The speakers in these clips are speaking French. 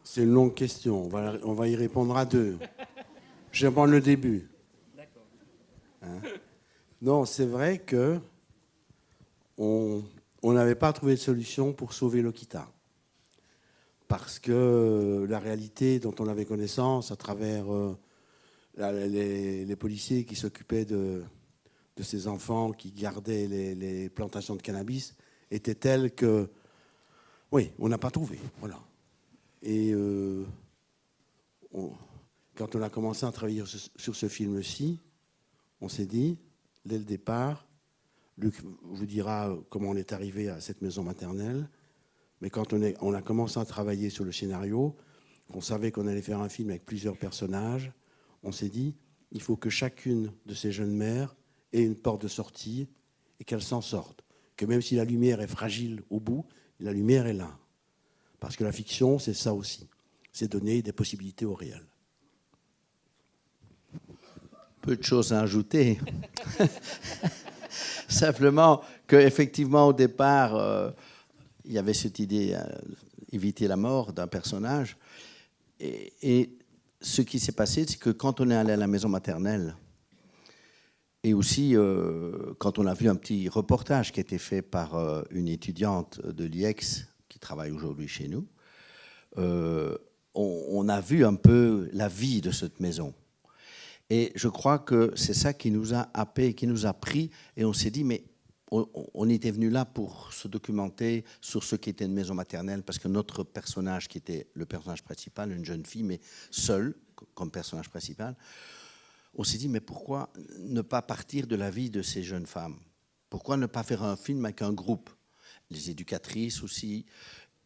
C'est une longue question. On va y répondre à deux. Je vais prendre le début. D'accord. Hein? Non, c'est vrai que on n'avait pas trouvé de solution pour sauver Lokita. Parce que la réalité dont on avait connaissance à travers les policiers qui s'occupaient de ces enfants qui gardaient les plantations de cannabis était telle que, oui, on n'a pas trouvé. Voilà. Et quand on a commencé à travailler sur ce film-ci, on s'est dit, dès le départ, Luc vous dira comment on est arrivé à cette maison maternelle, mais quand on a commencé à travailler sur le scénario, qu'on savait qu'on allait faire un film avec plusieurs personnages, on s'est dit, il faut que chacune de ces jeunes mères ait une porte de sortie et qu'elle s'en sorte. Que même si la lumière est fragile au bout, la lumière est là. Parce que la fiction, c'est ça aussi. C'est donner des possibilités au réel. Peu de choses à ajouter. Simplement qu'effectivement, au départ, il y avait cette idée d'éviter la mort d'un personnage. Et ce qui s'est passé, c'est que quand on est allé à la maison maternelle, et aussi quand on a vu un petit reportage qui a été fait par une étudiante de l'IEX, qui travaille aujourd'hui chez nous, on a vu un peu la vie de cette maison. Et je crois que c'est ça qui nous a happé, qui nous a pris, et on s'est dit, mais on était venu là pour se documenter sur ce qu'était une maison maternelle, parce que notre personnage, qui était le personnage principal, une jeune fille, mais seule, comme personnage principal, on s'est dit, mais pourquoi ne pas partir de la vie de ces jeunes femmes? Pourquoi ne pas faire un film avec un groupe? Les éducatrices aussi,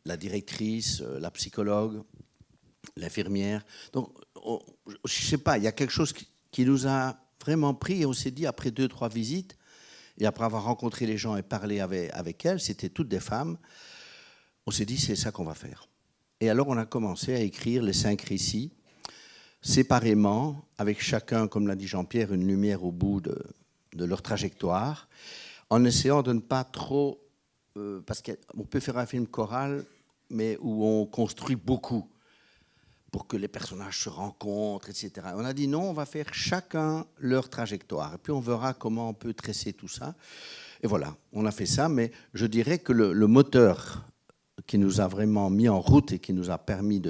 la directrice, la psychologue, l'infirmière. Donc, je ne sais pas, il y a quelque chose qui nous a vraiment pris et on s'est dit, après 2-3 visites, et après avoir rencontré les gens et parlé avec elles, c'était toutes des femmes, on s'est dit, c'est ça qu'on va faire. Et alors, on a commencé à écrire les 5 récits, séparément, avec chacun, comme l'a dit Jean-Pierre, une lumière au bout de leur trajectoire, en essayant de ne pas trop... parce qu'on peut faire un film choral, mais où on construit beaucoup pour que les personnages se rencontrent, etc. On a dit non, on va faire chacun leur trajectoire. Et puis on verra comment on peut tresser tout ça. Et voilà, on a fait ça, mais je dirais que le moteur qui nous a vraiment mis en route et qui nous a permis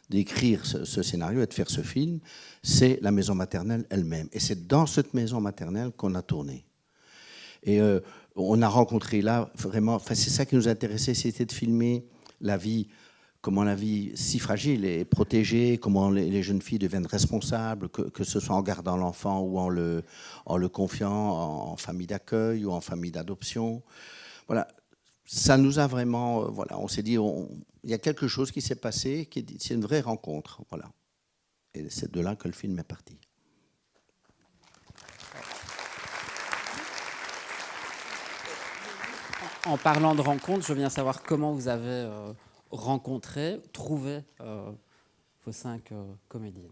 d'écrire ce scénario et de faire ce film, c'est la maison maternelle elle-même. Et c'est dans cette maison maternelle qu'on a tourné. Et on a rencontré là, vraiment, enfin, c'est ça qui nous intéressait, c'était de filmer la vie, comment la vie si fragile est protégée, comment les jeunes filles deviennent responsables, que ce soit en gardant l'enfant ou en le confiant en famille d'accueil ou en famille d'adoption. Voilà, ça nous a vraiment... voilà, on s'est dit, il y a quelque chose qui s'est passé, c'est une vraie rencontre. Voilà. Et c'est de là que le film est parti. En parlant de rencontre, je veux bien savoir comment vous avez rencontré, trouvé vos 5 comédiennes.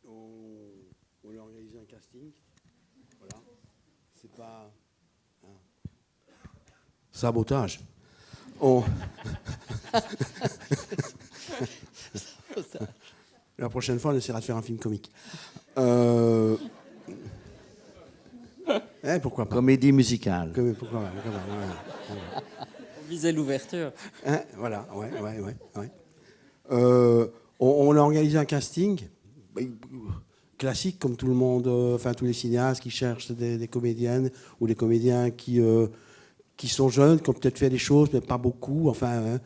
On a organisé un casting. Voilà. C'est pas sabotage. La prochaine fois, on essaiera de faire un film comique. Pourquoi pas? Comédie musicale. Pourquoi pas, voilà. On visait l'ouverture. Voilà, ouais. On a organisé un casting classique, comme tout le monde, enfin tous les cinéastes qui cherchent des comédiennes ou des comédiens qui sont jeunes, qui ont peut-être fait des choses, mais pas beaucoup. Enfin,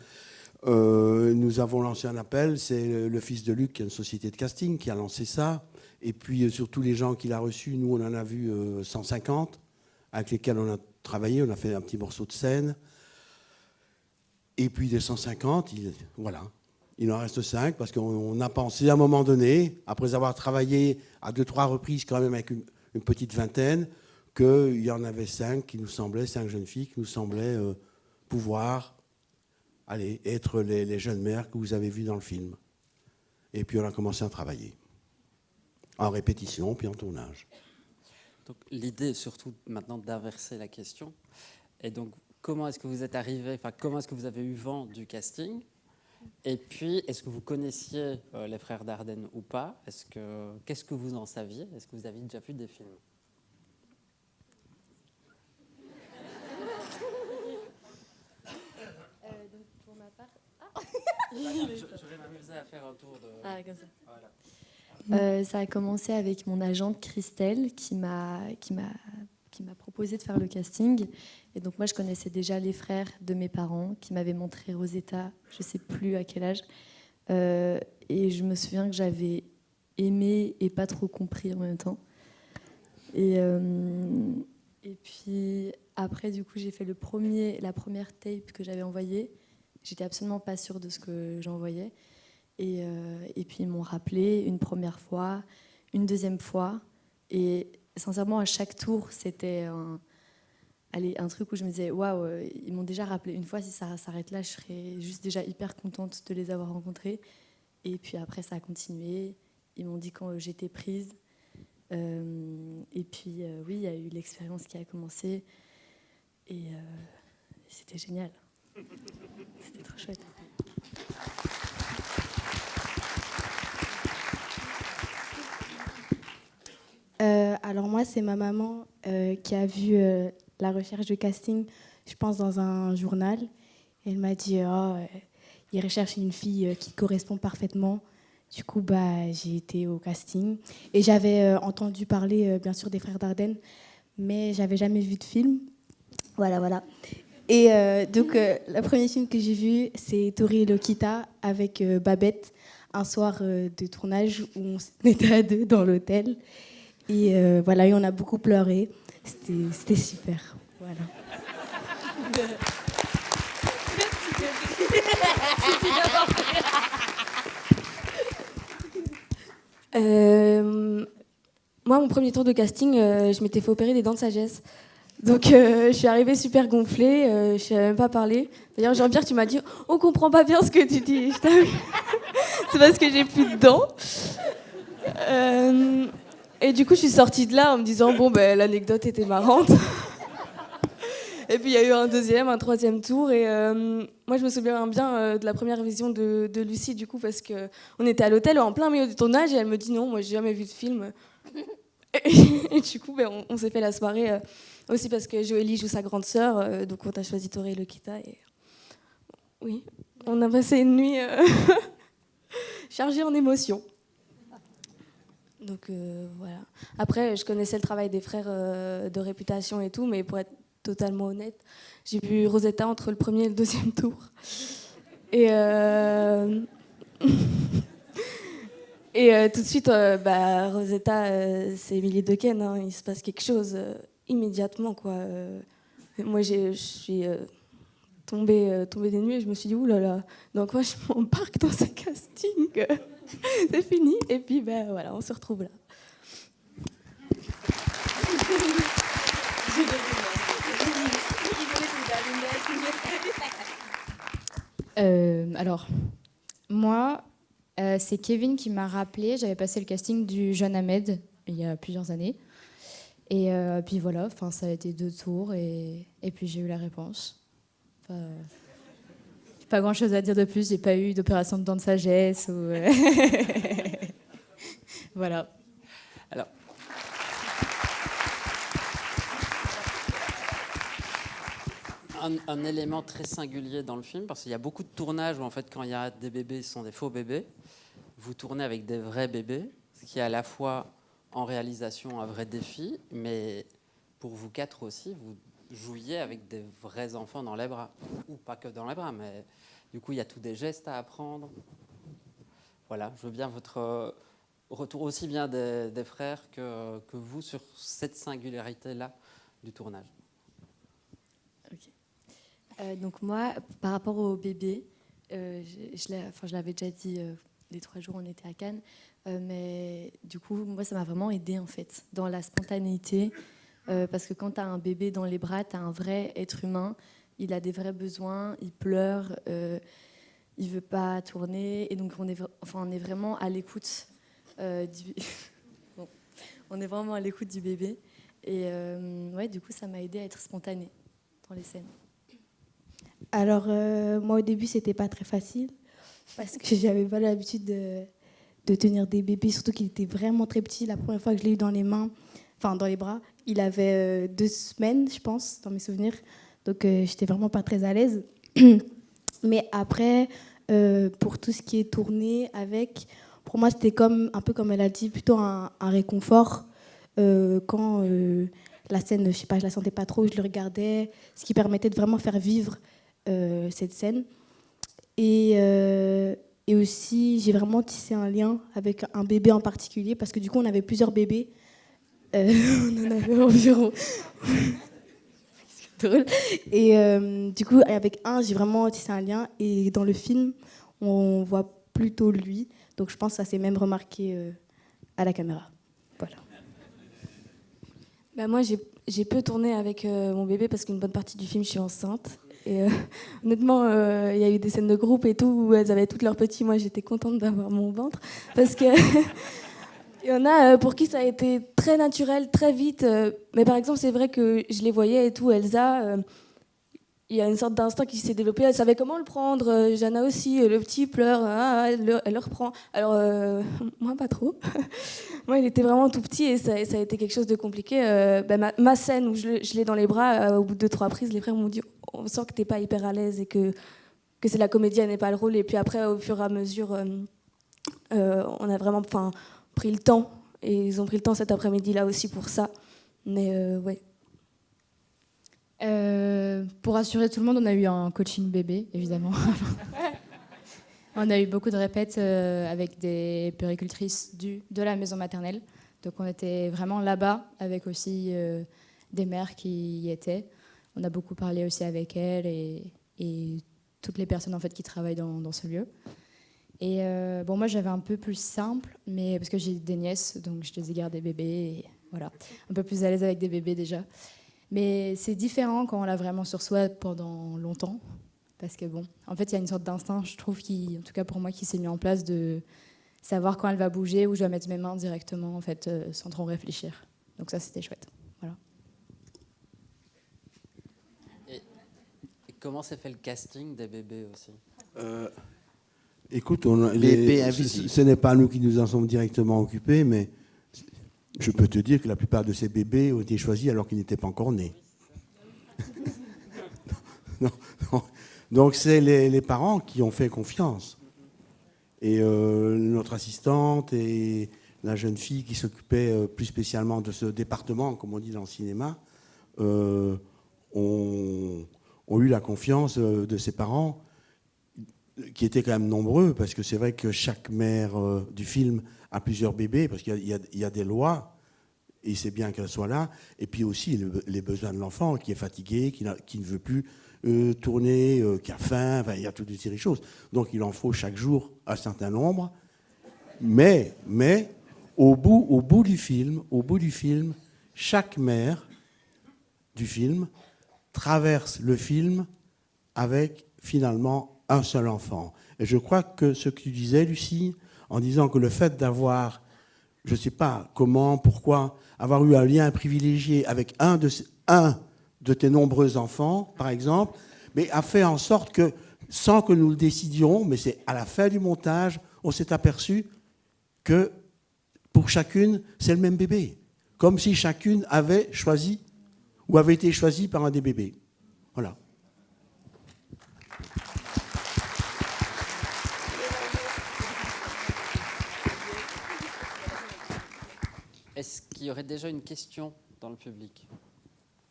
nous avons lancé un appel. C'est le fils de Luc, qui a une société de casting, qui a lancé ça. Et puis, sur tous les gens qu'il a reçus, nous, on en a vu 150, avec lesquels on a travaillé. On a fait un petit morceau de scène. Et puis, des 150, voilà. Il en reste 5, parce qu'on a pensé à un moment donné, après avoir travaillé à 2-3 reprises, quand même avec une petite vingtaine, qu'il y en avait 5 qui nous semblaient, 5 jeunes filles qui nous semblaient pouvoir être les jeunes mères que vous avez vues dans le film. Et puis on a commencé à travailler. En répétition, puis en tournage. Donc, l'idée est surtout maintenant d'inverser la question. Et donc, comment est-ce que vous êtes arrivé, enfin, comment est-ce que vous avez eu vent du casting? Et puis, est-ce que vous connaissiez les frères Dardenne ou pas? Qu'est-ce que vous en saviez? Est-ce que vous aviez déjà vu des films? Donc pour ma part, Je vais m'amuser à faire un tour de... comme ça. Voilà. Ça a commencé avec mon agente Christelle qui m'a proposé de faire le casting. Et donc moi, je connaissais déjà les frères de mes parents qui m'avaient montré Rosetta, je ne sais plus à quel âge. Et je me souviens que j'avais aimé et pas trop compris en même temps. Et puis après, du coup, j'ai fait la première tape que j'avais envoyée. J'étais absolument pas sûre de ce que j'envoyais. Et puis ils m'ont rappelé une première fois, une deuxième fois. Et sincèrement, à chaque tour, c'était un truc où je me disais, waouh, ils m'ont déjà rappelé une fois, si ça s'arrête là, je serais juste déjà hyper contente de les avoir rencontrés. Et puis après, ça a continué. Ils m'ont dit quand j'étais prise. Et puis, oui, il y a eu l'expérience qui a commencé. Et c'était génial. C'était trop chouette. Alors moi, c'est ma maman qui a vu la recherche de casting, je pense, dans un journal. Elle m'a dit, il recherche une fille qui correspond parfaitement. Du coup, j'ai été au casting. Et j'avais entendu parler, bien sûr, des frères Dardenne, mais j'avais jamais vu de film. Voilà. Et donc, le premier film que j'ai vu, c'est Tori et Lokita avec Babette, un soir de tournage où on était à deux dans l'hôtel. Et voilà, et on a beaucoup pleuré. C'était super. Voilà. Moi, mon premier tour de casting, je m'étais fait opérer des dents de sagesse. Donc, je suis arrivée super gonflée, je ne savais même pas parler. D'ailleurs, Jean-Pierre, tu m'as dit « On comprend pas bien ce que tu dis ». C'est parce que j'ai plus de dents. Et du coup, je suis sortie de là en me disant « Bon, l'anecdote était marrante ». Et puis, il y a eu un deuxième, un troisième tour. Et moi, je me souviens bien de la première vision de Lucie, du coup, parce qu'on était à l'hôtel en plein milieu du tournage et elle me dit « Non, moi, j'ai jamais vu de film ». Et du coup, on s'est fait la soirée aussi parce que Joëlie joue sa grande sœur. Donc, on a choisi Tori et Lokita. Et oui, on a passé une nuit chargée en émotions. Donc, voilà. Après, je connaissais le travail des frères de Réputation et tout, mais pour être totalement honnête, j'ai vu Rosetta entre le premier et le deuxième tour. Et... Et tout de suite, Rosetta, c'est Émilie Dequesne, hein, il se passe quelque chose immédiatement, quoi. Moi, je suis tombée des nues et je me suis dit, oulala, donc moi, je m'embarque dans ce casting, c'est fini. Et puis, voilà, on se retrouve là. Alors, moi... c'est Kevin qui m'a rappelé. J'avais passé le casting du jeune Ahmed il y a plusieurs années. Et puis voilà, ça a été 2 tours et puis j'ai eu la réponse. Pas grand-chose à dire de plus. J'ai pas eu d'opération de dents de sagesse. Voilà. Alors, un élément très singulier dans le film, parce qu'il y a beaucoup de tournages où, en fait, quand il y a des bébés, ce sont des faux bébés. Vous tournez avec des vrais bébés, ce qui est à la fois en réalisation un vrai défi, mais pour vous 4 aussi, vous jouiez avec des vrais enfants dans les bras. Ou pas que dans les bras, mais du coup, il y a tous des gestes à apprendre. Voilà, je veux bien votre retour aussi bien des frères que vous sur cette singularité-là du tournage. Donc moi, par rapport au bébé, je l'avais déjà dit les 3 jours où on était à Cannes, mais du coup, moi, ça m'a vraiment aidée en fait, dans la spontanéité, parce que quand tu as un bébé dans les bras, tu as un vrai être humain, il a des vrais besoins, il pleure, il veut pas tourner, et donc on est vraiment à l'écoute on est vraiment à l'écoute du bébé, et ouais, du coup, ça m'a aidée à être spontanée dans les scènes. Alors, moi, au début, c'était pas très facile. parce que j'avais pas l'habitude de tenir des bébés, surtout qu'il était vraiment très petit. La première fois que je l'ai eu dans les mains, enfin dans les bras, il avait 2 semaines, je pense, dans mes souvenirs. Donc j'étais vraiment pas très à l'aise. Mais après, pour tout ce qui est tourné avec, pour moi c'était un peu comme elle a dit, plutôt un réconfort. Quand la scène, je sais pas, je la sentais pas trop, je le regardais, ce qui permettait de vraiment faire vivre cette scène. Et aussi, j'ai vraiment tissé un lien avec un bébé en particulier, parce que du coup, on avait plusieurs bébés. On en avait environ. C'est drôle. Et du coup, avec un, j'ai vraiment tissé un lien. Et dans le film, on voit plutôt lui. Donc je pense que ça s'est même remarqué à la caméra. Voilà. Bah moi, j'ai peu tourné avec mon bébé parce qu'une bonne partie du film, je suis enceinte. Et honnêtement, il y a eu des scènes de groupe et tout où elles avaient toutes leurs petits. Moi, j'étais contente d'avoir mon ventre parce que il y en a pour qui ça a été très naturel, très vite. Mais par exemple, c'est vrai que je les voyais et tout. Elsa, il y a une sorte d'instinct qui s'est développé. Elle savait comment le prendre. Jana aussi. Le petit pleure, elle le reprend. Alors moi, pas trop. Moi, il était vraiment tout petit et ça a été quelque chose de compliqué. Ma scène où je l'ai dans les bras, au bout de 2-3 prises, les frères m'ont dit on sent que t'es pas hyper à l'aise et que c'est la comédienne et pas le rôle. Et puis après, au fur et à mesure, on a vraiment pris le temps. Et ils ont pris le temps cet après-midi-là aussi pour ça. Mais ouais. Pour rassurer tout le monde, on a eu un coaching bébé, évidemment. On a eu beaucoup de répètes avec des puéricultrices de la maison maternelle. Donc on était vraiment là-bas, avec aussi des mères qui y étaient. On a beaucoup parlé aussi avec elles et toutes les personnes en fait, qui travaillent dans ce lieu. Et bon, moi j'avais un peu plus simple, mais parce que j'ai des nièces, donc je les ai gardées bébés. Et voilà, un peu plus à l'aise avec des bébés déjà. Mais c'est différent quand on l'a vraiment sur soi pendant longtemps. Parce que bon, en fait, il y a une sorte d'instinct, je trouve, en tout cas pour moi, qui s'est mis en place de savoir quand elle va bouger, où je dois mettre mes mains directement, en fait, sans trop réfléchir. Donc ça, c'était chouette. Voilà. Et comment s'est fait le casting des bébés aussi? Écoute, invisibles. ce n'est pas nous qui nous en sommes directement occupés, mais je peux te dire que la plupart de ces bébés ont été choisis alors qu'ils n'étaient pas encore nés. Non. Donc c'est les parents qui ont fait confiance. Et notre assistante et la jeune fille qui s'occupait plus spécialement de ce département, comme on dit dans le cinéma, ont eu la confiance de ses parents, qui étaient quand même nombreux, parce que c'est vrai que chaque mère du film a plusieurs bébés, parce qu'il y a des lois, et c'est bien qu'elles soient là, et puis aussi les besoins de l'enfant, qui est fatigué, qui ne veut plus tourner, qui a faim, il y a toute une série de choses. Donc il en faut chaque jour un certain nombre, mais au bout du film, chaque mère du film traverse le film avec finalement un seul enfant. Et je crois que ce que tu disais, Lucie, en disant que le fait d'avoir, je ne sais pas comment, pourquoi, avoir eu un lien privilégié avec un de tes nombreux enfants, par exemple, mais a fait en sorte que, sans que nous le décidions, mais c'est à la fin du montage, on s'est aperçu que pour chacune, c'est le même bébé. Comme si chacune avait choisi ou avait été choisie par un des bébés. Voilà. Est-ce qu'il y aurait déjà une question dans le public?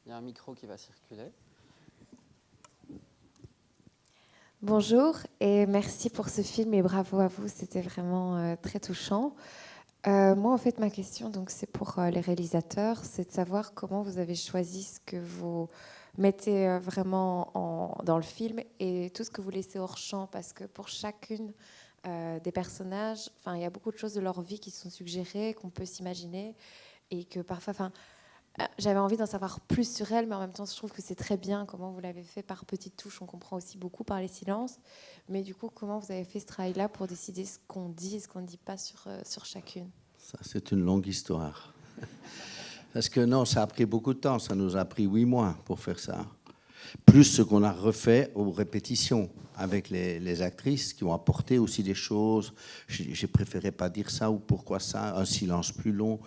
Il y a un micro qui va circuler. Bonjour et merci pour ce film et bravo à vous, c'était vraiment très touchant. Moi, en fait, ma question, donc, c'est pour les réalisateurs, c'est de savoir comment vous avez choisi ce que vous mettez vraiment dans le film et tout ce que vous laissez hors champ, parce que pour chacune des personnages, il y a beaucoup de choses de leur vie qui sont suggérées, qu'on peut s'imaginer, et que parfois, j'avais envie d'en savoir plus sur elle, mais en même temps, je trouve que c'est très bien comment vous l'avez fait par petites touches. On comprend aussi beaucoup par les silences. Mais du coup, comment vous avez fait ce travail-là pour décider ce qu'on dit et ce qu'on ne dit pas sur chacune? Ça, c'est une longue histoire. Parce que non, ça a pris beaucoup de temps. Ça nous a pris 8 mois pour faire ça. Plus ce qu'on a refait aux répétitions. avec les actrices qui ont apporté aussi des choses. J'ai préféré pas dire ça ou pourquoi ça, un silence plus long.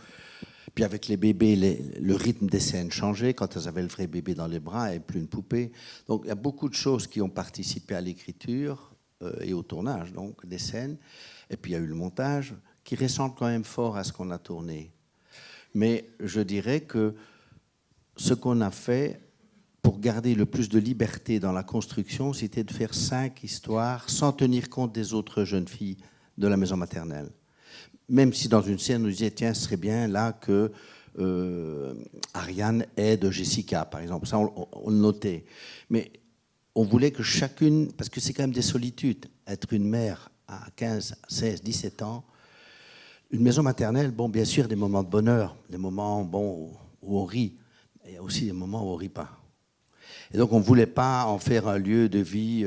Puis avec les bébés, le rythme des scènes changeait quand elles avaient le vrai bébé dans les bras et plus une poupée. Donc il y a beaucoup de choses qui ont participé à l'écriture et au tournage donc des scènes. Et puis il y a eu le montage qui ressemble quand même fort à ce qu'on a tourné. Mais je dirais que ce qu'on a fait pour garder le plus de liberté dans la construction, c'était de faire 5 histoires sans tenir compte des autres jeunes filles de la maison maternelle. Même si dans une scène, on disait, tiens, ce serait bien là que Ariane aide Jessica, par exemple. Ça, on le notait. Mais on voulait que chacune, parce que c'est quand même des solitudes, être une mère à 15, 16, 17 ans, une maison maternelle, bon, bien sûr, des moments de bonheur, des moments bon, où on rit, et il y a aussi des moments où on ne rit pas. Et donc, on ne voulait pas en faire un lieu de vie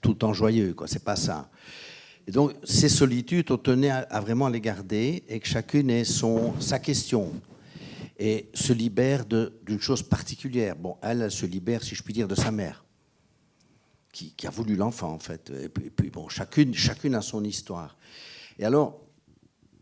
tout le temps joyeux, quoi. C'est pas ça. Et donc, ces solitudes, on tenait à vraiment les garder et que chacune ait sa question et se libère d'une chose particulière. Bon, elle se libère, si je puis dire, de sa mère, qui a voulu l'enfant, en fait. Et puis bon, chacune a son histoire. Et alors,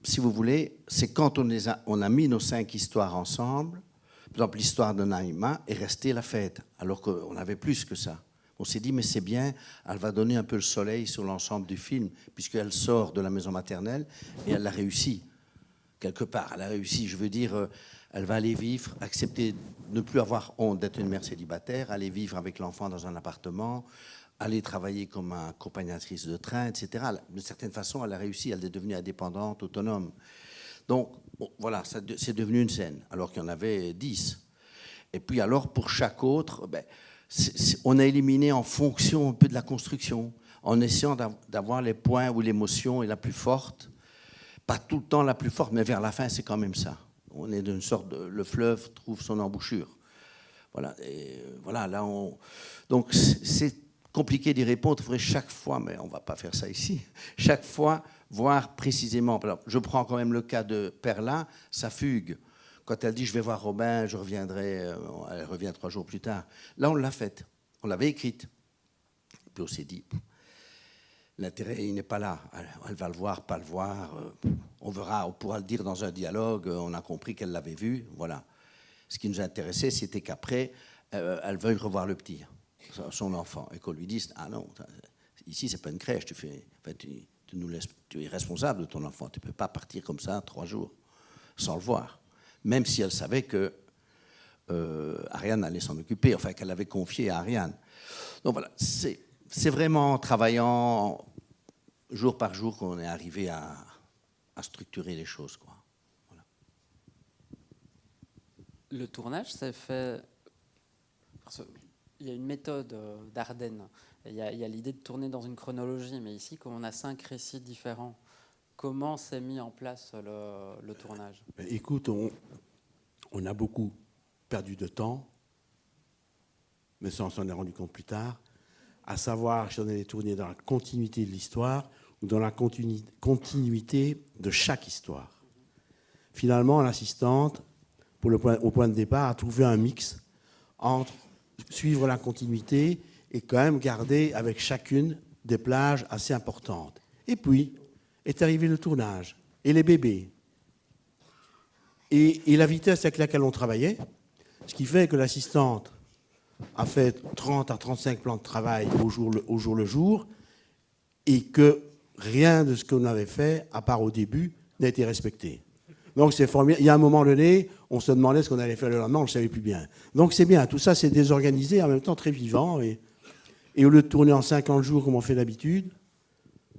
si vous voulez, c'est quand on a mis nos 5 histoires ensemble. Par exemple, l'histoire de Naïma est restée la fête, alors qu'on avait plus que ça. On s'est dit, mais c'est bien, elle va donner un peu le soleil sur l'ensemble du film, puisqu'elle sort de la maison maternelle et elle l'a réussi, quelque part. Elle a réussi, je veux dire, elle va aller vivre, accepter, ne plus avoir honte d'être une mère célibataire, aller vivre avec l'enfant dans un appartement, aller travailler comme accompagnatrice de train, etc. De certaine façon, elle a réussi, elle est devenue indépendante, autonome. Donc, bon, voilà, c'est devenu une scène, alors qu'il y en avait 10. Et puis alors, pour chaque autre, on a éliminé en fonction un peu de la construction, en essayant d'avoir les points où l'émotion est la plus forte. Pas tout le temps la plus forte, mais vers la fin, c'est quand même ça. On est d'une sorte le fleuve trouve son embouchure. Voilà, et voilà, là, donc c'est compliqué d'y répondre. Il faudrait chaque fois, mais on ne va pas faire ça ici, chaque fois voir précisément. Alors, je prends quand même le cas de Perla, sa fugue. Quand elle dit « je vais voir Robin, je reviendrai », elle revient 3 jours plus tard. Là, on l'a faite, on l'avait écrite. Et puis on s'est dit, l'intérêt, il n'est pas là. Elle va le voir, pas le voir. On verra, on pourra le dire dans un dialogue. On a compris qu'elle l'avait vu. Voilà. Ce qui nous intéressait, c'était qu'après, elle veuille revoir le petit, son enfant, et qu'on lui dise « ah non, ici, c'est pas une crèche. Tu es responsable de ton enfant. Tu ne peux pas partir comme ça 3 jours sans le voir. » Même si elle savait que Ariane allait s'en occuper, enfin qu'elle l'avait confié à Ariane. Donc voilà, c'est vraiment en travaillant jour par jour qu'on est arrivé à structurer les choses, quoi. Voilà. Le tournage s'est fait... Il y a une méthode d'Ardenne. Il y a l'idée de tourner dans une chronologie, mais ici, comme on a 5 récits différents, comment s'est mis en place le tournage? Écoute, on a beaucoup perdu de temps, mais ça on s'en est rendu compte plus tard, à savoir si on allait tourner dans la continuité de l'histoire ou dans la continuité de chaque histoire. Finalement, l'assistante, au point de départ, a trouvé un mix entre suivre la continuité et quand même garder avec chacune des plages assez importantes. Et puis, est arrivé le tournage et les bébés et la vitesse avec laquelle on travaillait, ce qui fait que l'assistante a fait 30 à 35 plans de travail au jour le jour et que rien de ce qu'on avait fait, à part au début, n'a été respecté. Donc c'est formidable. Il y a un moment donné, on se demandait ce qu'on allait faire le lendemain, on ne le savait plus bien. Donc c'est bien, tout ça c'est désorganisé, en même temps très vivant. Et au lieu de tourner en 50 jours comme on fait d'habitude,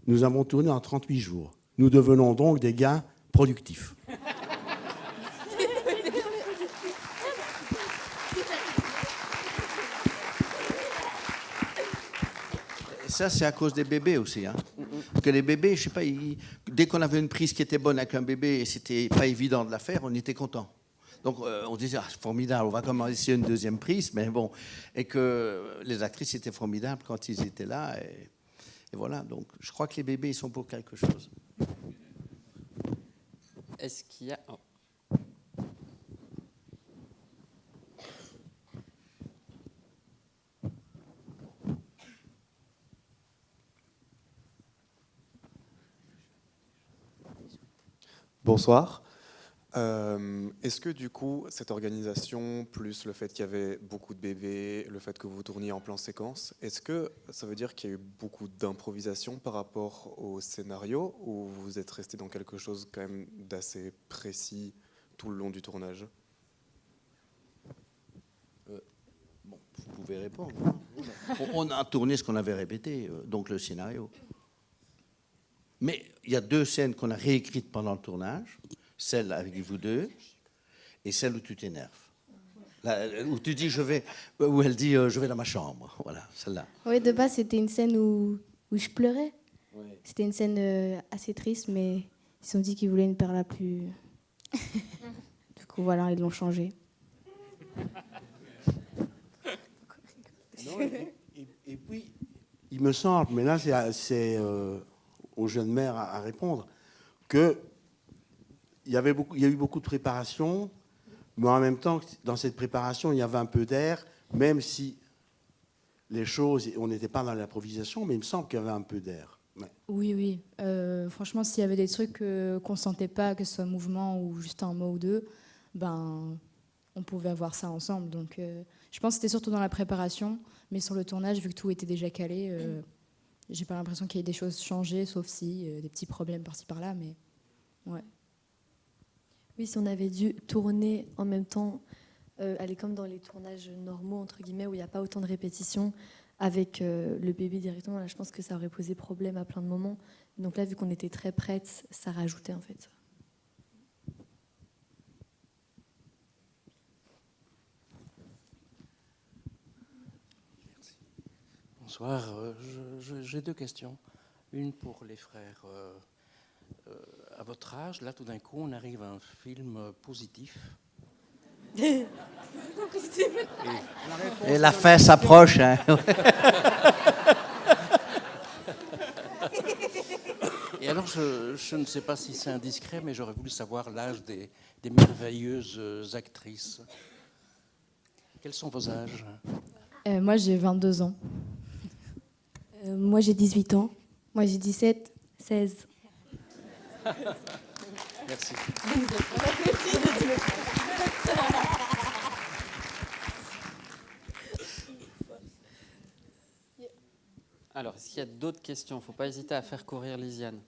nous avons tourné en 38 jours. Nous devenons donc des gars productifs. Ça, c'est à cause des bébés aussi. Hein. Parce que les bébés, je sais pas, dès qu'on avait une prise qui était bonne avec un bébé et c'était pas évident de la faire, on était content. Donc on disait, ah, c'est formidable, on va commencer une deuxième prise, mais bon. Et que les actrices étaient formidables quand ils étaient là. Et voilà, donc je crois que les bébés, ils sont pour quelque chose. Est-ce qu'il y a... Oh. Bonsoir. Est-ce que du coup, cette organisation, plus le fait qu'il y avait beaucoup de bébés, le fait que vous tourniez en plan séquence, est-ce que ça veut dire qu'il y a eu beaucoup d'improvisation par rapport au scénario, ou vous êtes resté dans quelque chose quand même d'assez précis tout le long du tournage? Bon, vous pouvez répondre. On a tourné ce qu'on avait répété, donc le scénario. Mais il y a 2 scènes qu'on a réécrites pendant le tournage, celle avec vous deux et celle où tu t'énerves. Où tu dis où elle dit je vais dans ma chambre. Voilà, celle-là. Oui, de base, c'était une scène où je pleurais. Oui. C'était une scène assez triste, mais ils se sont dit qu'ils voulaient une perla plus. Du coup, voilà, ils l'ont changé. Non, et puis, il me semble, mais là, c'est aux jeunes mères à répondre, qu'il y a eu beaucoup de préparation, mais en même temps, dans cette préparation, il y avait un peu d'air, même si les choses, on n'était pas dans l'improvisation, mais il me semble qu'il y avait un peu d'air. Ouais. Oui, oui. Franchement, s'il y avait des trucs qu'on ne sentait pas, que ce soit mouvement ou juste un mot ou deux, ben, on pouvait avoir ça ensemble. Donc, je pense que c'était surtout dans la préparation, mais sur le tournage, vu que tout était déjà calé, j'ai pas l'impression qu'il y ait des choses changées, sauf si des petits problèmes par-ci par-là, mais ouais. Oui, si on avait dû tourner en même temps, aller comme dans les tournages normaux, entre guillemets, où il n'y a pas autant de répétitions, avec le bébé directement, là, je pense que ça aurait posé problème à plein de moments. Donc là, vu qu'on était très prêtes, ça rajoutait en fait. Bonsoir, j'ai 2 questions. Une pour les frères. À votre âge, là, tout d'un coup, on arrive à un film positif. Et la fin s'approche. Hein. Et alors, je ne sais pas si c'est indiscret, mais j'aurais voulu savoir l'âge des merveilleuses actrices. Quels sont vos âges? Moi, j'ai 22 ans. Moi, j'ai 18 ans. Moi, j'ai 17. 16. Merci. Alors, est-ce qu'il y a d'autres questions? Il ne faut pas hésiter à faire courir Lisiane.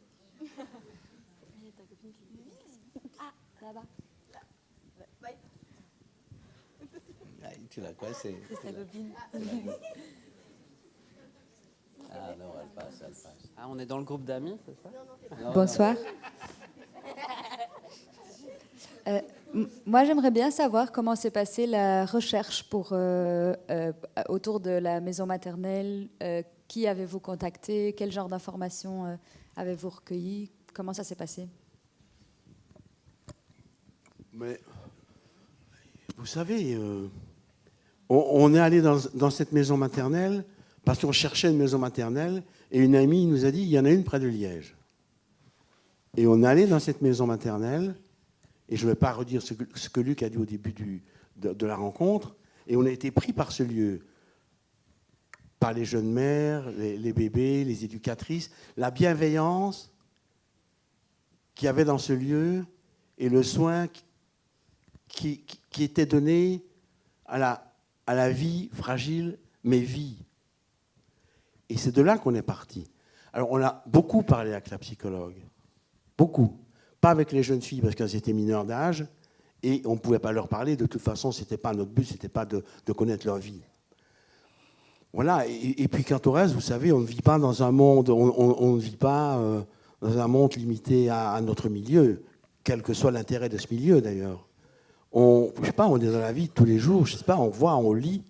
Tu l'as quoi? C'est sa copine. Ah non, elle passe. Ah, on est dans le groupe d'amis, c'est ça? Bonsoir. Moi, j'aimerais bien savoir comment s'est passée la recherche autour de la maison maternelle. Qui avez-vous contacté? Quel genre d'informations avez-vous recueilli? Comment ça s'est passé? Mais, vous savez, on est allé dans cette maison maternelle parce qu'on cherchait une maison maternelle et une amie nous a dit il y en a une près de Liège. Et on est allé dans cette maison maternelle, et je ne vais pas redire ce que Luc a dit au début de la rencontre, et on a été pris par ce lieu, par les jeunes mères, les bébés, les éducatrices, la bienveillance qu'il y avait dans ce lieu et le soin qui était donné à la vie fragile, mais vie. Et c'est de là qu'on est parti. Alors, on a beaucoup parlé avec la psychologue. Beaucoup. Pas avec les jeunes filles, parce qu'elles étaient mineures d'âge, et on ne pouvait pas leur parler. De toute façon, ce n'était pas notre but, ce n'était pas de connaître leur vie. Voilà. Et puis, quant au reste, vous savez, on ne vit pas dans un monde, on ne vit pas dans un monde limité à notre milieu, quel que soit l'intérêt de ce milieu, d'ailleurs. Je sais pas, on est dans la vie de tous les jours, je sais pas, on voit, on lit.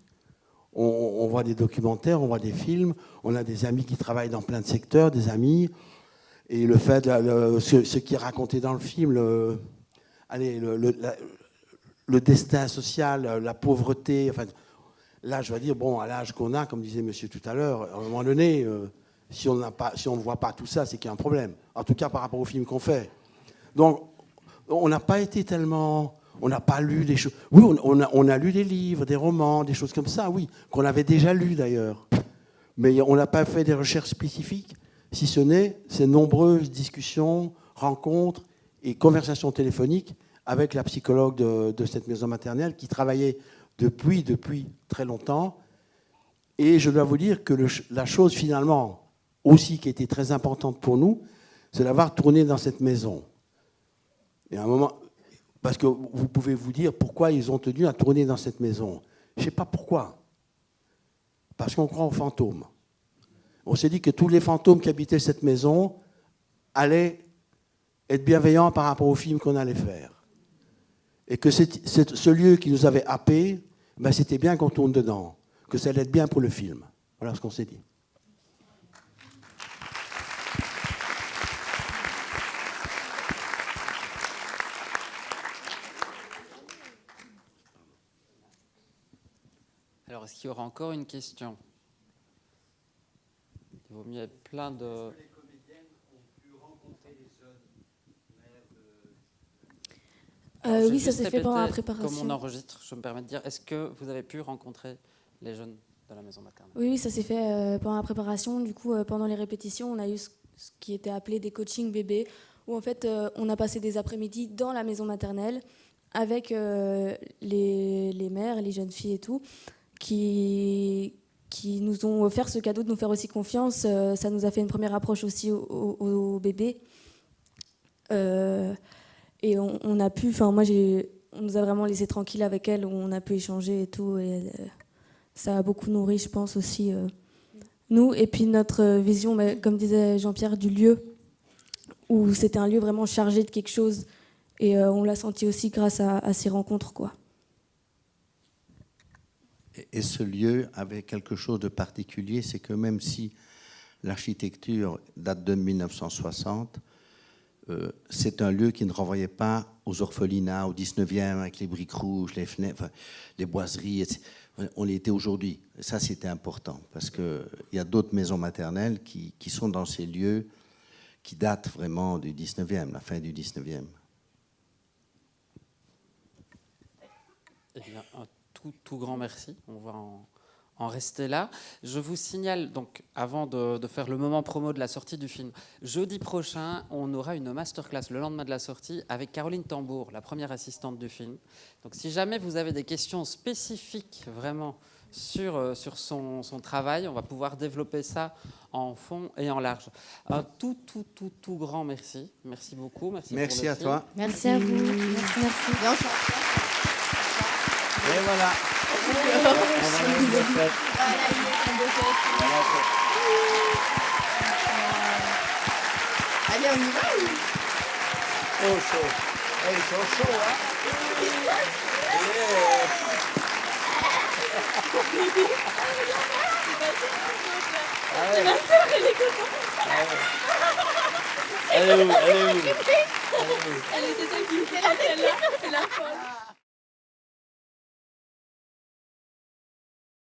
On voit des documentaires, on voit des films, on a des amis qui travaillent dans plein de secteurs, des amis. Et le fait, ce qui est raconté dans le film, le destin social, la pauvreté, enfin, là, je vais dire, bon, à l'âge qu'on a, comme disait monsieur tout à l'heure, à un moment donné, si on ne voit pas tout ça, c'est qu'il y a un problème. En tout cas, par rapport au film qu'on fait. Donc, on n'a pas été tellement... On n'a pas lu des choses. Oui, on a lu des livres, des romans, des choses comme ça, oui, qu'on avait déjà lus d'ailleurs. Mais on n'a pas fait des recherches spécifiques, si ce n'est ces nombreuses discussions, rencontres et conversation téléphonique avec la psychologue de cette maison maternelle qui travaillait depuis très longtemps. Et je dois vous dire que la chose finalement aussi qui était très importante pour nous, c'est d'avoir tourné dans cette maison. Et à un moment, parce que vous pouvez vous dire pourquoi ils ont tenu à tourner dans cette maison. Je ne sais pas pourquoi. Parce qu'on croit aux fantômes. On s'est dit que tous les fantômes qui habitaient cette maison allaient être bienveillants par rapport au film qu'on allait faire. Et que ce lieu qui nous avait happés, ben c'était bien qu'on tourne dedans, que ça allait être bien pour le film. Voilà ce qu'on s'est dit. Alors, est-ce qu'il y aura encore une question? Il vaut mieux être plein de... Est-ce que les comédiennes ont pu rencontrer les jeunes? Oui, ça s'est fait pendant la préparation. Comme on enregistre, je me permets de dire, est-ce que vous avez pu rencontrer les jeunes de la maison maternelle? Oui, ça s'est fait pendant la préparation. Du coup, pendant les répétitions, on a eu ce qui était appelé des coachings bébés, où en fait, on a passé des après-midi dans la maison maternelle avec les mères, les jeunes filles et tout, qui nous ont offert ce cadeau de nous faire aussi confiance. Ça nous a fait une première approche aussi au bébé. Et on a pu, enfin moi on nous a vraiment laissé tranquille avec elle, où on a pu échanger et tout. Et ça a beaucoup nourri, je pense aussi, nous. Et puis notre vision, comme disait Jean-Pierre, du lieu, où c'était un lieu vraiment chargé de quelque chose. Et on l'a senti aussi grâce à ces rencontres, quoi. Et ce lieu avait quelque chose de particulier, c'est que même si l'architecture date de 1960, c'est un lieu qui ne renvoyait pas aux orphelinats, au 19e, avec les briques rouges, les fenêtres, les boiseries. Etc. On y était aujourd'hui. Et ça, c'était important, parce qu'il y a d'autres maisons maternelles qui sont dans ces lieux qui datent vraiment du 19e, la fin du 19e. Eh bien, un tout grand merci. On va en rester là. Je vous signale, donc, avant de faire le moment promo de la sortie du film, jeudi prochain, on aura une masterclass le lendemain de la sortie avec Caroline Tambour, la première assistante du film. Donc, si jamais vous avez des questions spécifiques, vraiment, sur son travail, on va pouvoir développer ça en fond et en large. Un tout grand merci. Merci beaucoup. Merci à toi. Merci à vous. Merci. Et voilà. Allez, on y va. Oh, chaud. Hey, ils sont chauds, hein? C'est ma soeur, elle est contente. Elle est où? Elle est, c'est ça qui me fait, celle-là, c'est la folle.